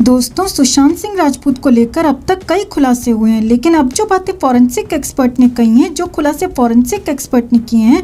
दोस्तों, सुशांत सिंह राजपूत को लेकर अब तक कई खुलासे हुए हैं, लेकिन अब जो बातें फॉरेंसिक एक्सपर्ट ने कही हैं, जो खुलासे फॉरेंसिक एक्सपर्ट ने किए हैं,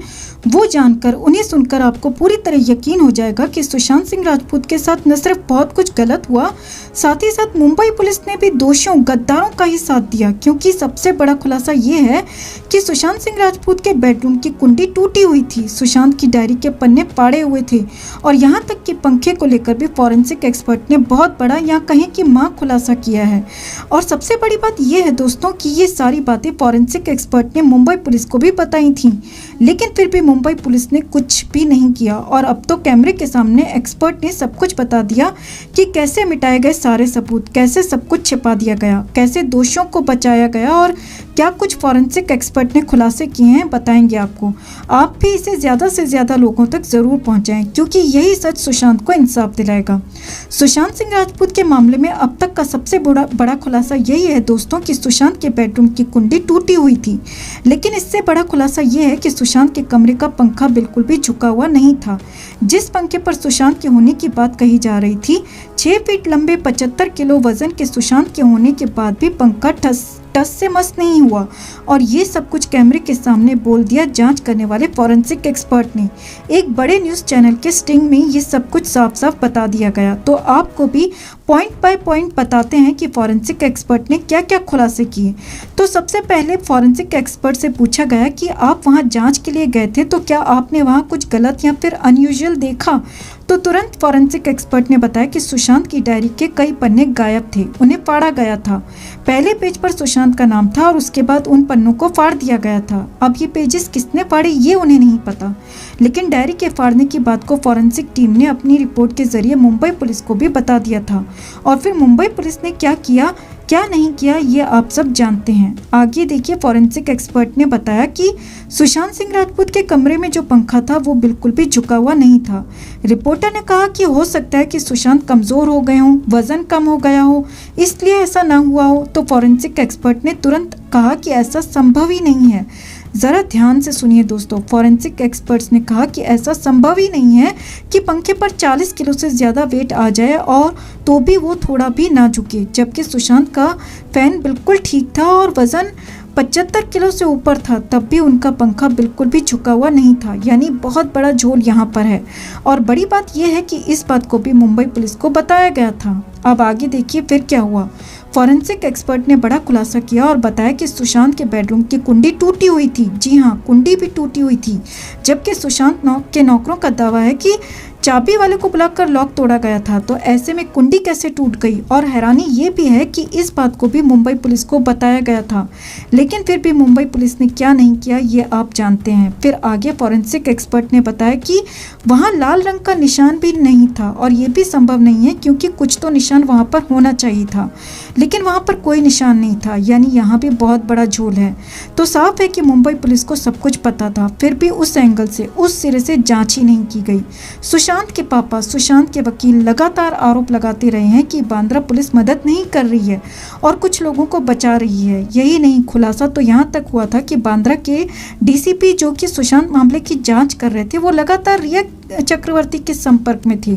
वो जानकर उन्हें सुनकर आपको पूरी तरह यकीन हो जाएगा कि सुशांत सिंह राजपूत के साथ न सिर्फ बहुत कुछ गलत हुआ, साथ ही साथ मुंबई पुलिस ने भी दोषियों गद्दारों का ही साथ दिया। क्योंकि सबसे बड़ा खुलासा ये है कि सुशांत सिंह राजपूत के बेडरूम की कुंडी टूटी हुई थी, सुशांत की डायरी के पन्ने फाड़े हुए थे और यहाँ तक कि पंखे को लेकर भी फॉरेंसिक एक्सपर्ट ने बहुत बड़ा या कहें कि मां खुलासा किया है। और सबसे बड़ी बात यह है दोस्तों कि ये सारी बातें फॉरेंसिक एक्सपर्ट ने मुंबई पुलिस को भी बताई थी, लेकिन फिर भी मुंबई पुलिस ने कुछ भी नहीं किया। और अब तो कैमरे के सामने एक्सपर्ट ने सब कुछ बता दिया कि कैसे मिटाए गए सारे सबूत, कैसे सब कुछ छिपा दिया गया, कैसे दोषियों को बचाया गया और क्या कुछ फॉरेंसिक एक्सपर्ट ने खुलासे किए हैं, बताएंगे आपको। आप भी इसे ज़्यादा से ज़्यादा लोगों तक ज़रूर पहुंचाएं, क्योंकि यही सच सुशांत को इंसाफ दिलाएगा। सुशांत सिंह राजपूत के मामले में अब तक का सबसे बड़ा खुलासा यही है दोस्तों कि सुशांत के बेडरूम की कुंडी टूटी हुई थी, लेकिन इससे बड़ा खुलासा यह है कि सुशांत के कमरे का पंखा बिल्कुल भी झुका हुआ नहीं था। जिस पंखे पर सुशांत के होने की बात कही जा रही थी, 6 फीट लंबे 75 किलो वजन के सुशांत के होने के बाद भी पंखा टस से मस नहीं हुआ। और ये सब कुछ कैमरे के सामने बोल दिया जांच करने वाले फॉरेंसिक एक्सपर्ट ने। एक बड़े न्यूज़ चैनल के स्टिंग में ये सब कुछ साफ साफ बता दिया गया। तो आपको भी पॉइंट बाय पॉइंट बताते हैं कि फॉरेंसिक एक्सपर्ट ने क्या क्या खुलासे किए। तो सबसे पहले फॉरेंसिक एक्सपर्ट से पूछा गया कि आप वहाँ जाँच के लिए गए थे, तो क्या आपने वहाँ कुछ गलत या फिर अनयूजुअल देखा? तो तुरंत फॉरेंसिक एक्सपर्ट ने बताया कि सुशांत की डायरी के कई पन्ने गायब थे, उन्हें फाड़ा गया था। पहले पेज पर सुशांत का नाम था और उसके बाद उन पन्नों को फाड़ दिया गया था। अब ये पेजेस किसने फाड़े ये उन्हें नहीं पता, लेकिन डायरी के फाड़ने की बात को फॉरेंसिक टीम ने अपनी रिपोर्ट के जरिए मुंबई पुलिस को भी बता दिया था। और फिर मुंबई पुलिस ने क्या किया क्या नहीं किया ये आप सब जानते हैं। आगे देखिए, फॉरेंसिक एक्सपर्ट ने बताया कि सुशांत सिंह राजपूत के कमरे में जो पंखा था वो बिल्कुल भी झुका हुआ नहीं था। रिपोर्टर ने कहा कि हो सकता है कि सुशांत कमज़ोर हो गए हों, वजन कम हो गया हो, इसलिए ऐसा ना हुआ हो। तो फॉरेंसिक एक्सपर्ट ने तुरंत कहा कि ऐसा संभव ही नहीं है। ज़रा ध्यान से सुनिए दोस्तों, फॉरेंसिक एक्सपर्ट्स ने कहा कि ऐसा संभव ही नहीं है कि पंखे पर 40 किलो से ज़्यादा वेट आ जाए और तो भी वो थोड़ा भी ना झुके, जबकि सुशांत का फैन बिल्कुल ठीक था और वज़न 75 किलो से ऊपर था, तब भी उनका पंखा बिल्कुल भी झुका हुआ नहीं था। यानी बहुत बड़ा झोल यहाँ पर है। और बड़ी बात यह है कि इस बात को भी मुंबई पुलिस को बताया गया था। अब आगे देखिए फिर क्या हुआ। फॉरेंसिक एक्सपर्ट ने बड़ा खुलासा किया और बताया कि सुशांत के बेडरूम की कुंडी टूटी हुई थी। जी हाँ, कुंडी भी टूटी हुई थी, जबकि सुशांत के नौकरों का दावा है कि चाबी वाले को बुलाकर लॉक तोड़ा गया था। तो ऐसे में कुंडी कैसे टूट गई? और हैरानी ये भी है कि इस बात को भी मुंबई पुलिस को बताया गया था, लेकिन फिर भी मुंबई पुलिस ने क्या नहीं किया ये आप जानते हैं। फिर आगे फॉरेंसिक एक्सपर्ट ने बताया कि वहाँ लाल रंग का निशान भी नहीं था और ये भी संभव नहीं है, क्योंकि कुछ तो निशान वहाँ पर होना चाहिए था, लेकिन वहाँ पर कोई निशान नहीं था। यानी यहाँ भी बहुत बड़ा झोल है। तो साफ है कि मुंबई पुलिस को सब कुछ पता था, फिर भी उस एंगल से, उस सिरे से जांच ही नहीं की गई। सुशांत के पापा, सुशांत के वकील लगातार आरोप लगाते रहे हैं कि बांद्रा पुलिस मदद नहीं कर रही है और कुछ लोगों को बचा रही है। यही नहीं, खुलासा तो यहाँ तक हुआ था कि बांद्रा के डीसीपी जो कि सुशांत मामले की जांच कर रहे थे, वो लगातार रिया चक्रवर्ती के संपर्क में थे,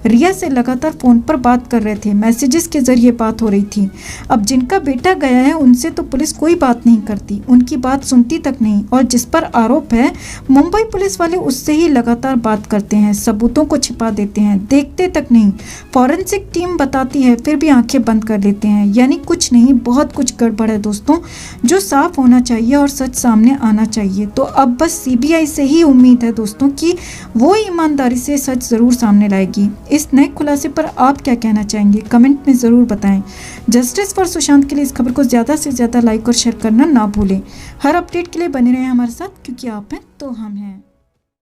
रिया से लगातार फोन पर बात कर रहे थे, मैसेजेस के जरिए बात हो रही थी। अब जिनका बेटा गया है उनसे तो पुलिस कोई बात नहीं करती, उनकी बात सुनती तक नहीं, और जिस पर आरोप है मुंबई पुलिस वाले उससे ही लगातार बात करते हैं, सबूतों को छिपा देते हैं, देखते तक नहीं। फॉरेंसिक टीम बताती है फिर भी आंखें बंद कर लेते हैं। यानी कुछ नहीं, बहुत कुछ गड़बड़ है दोस्तों, जो साफ होना चाहिए और सच सामने आना चाहिए। तो अब बस सीबीआई से ही उम्मीद है दोस्तों कि वो ईमानदारी से सच जरूर सामने लाएगी। इस नए खुलासे पर आप क्या कहना चाहेंगे, कमेंट में ज़रूर बताएं। जस्टिस फॉर सुशांत के लिए इस खबर को ज़्यादा से ज़्यादा लाइक और शेयर करना ना भूलें। हर अपडेट के लिए बने रहें हमारे साथ, क्योंकि आप हैं तो हम हैं।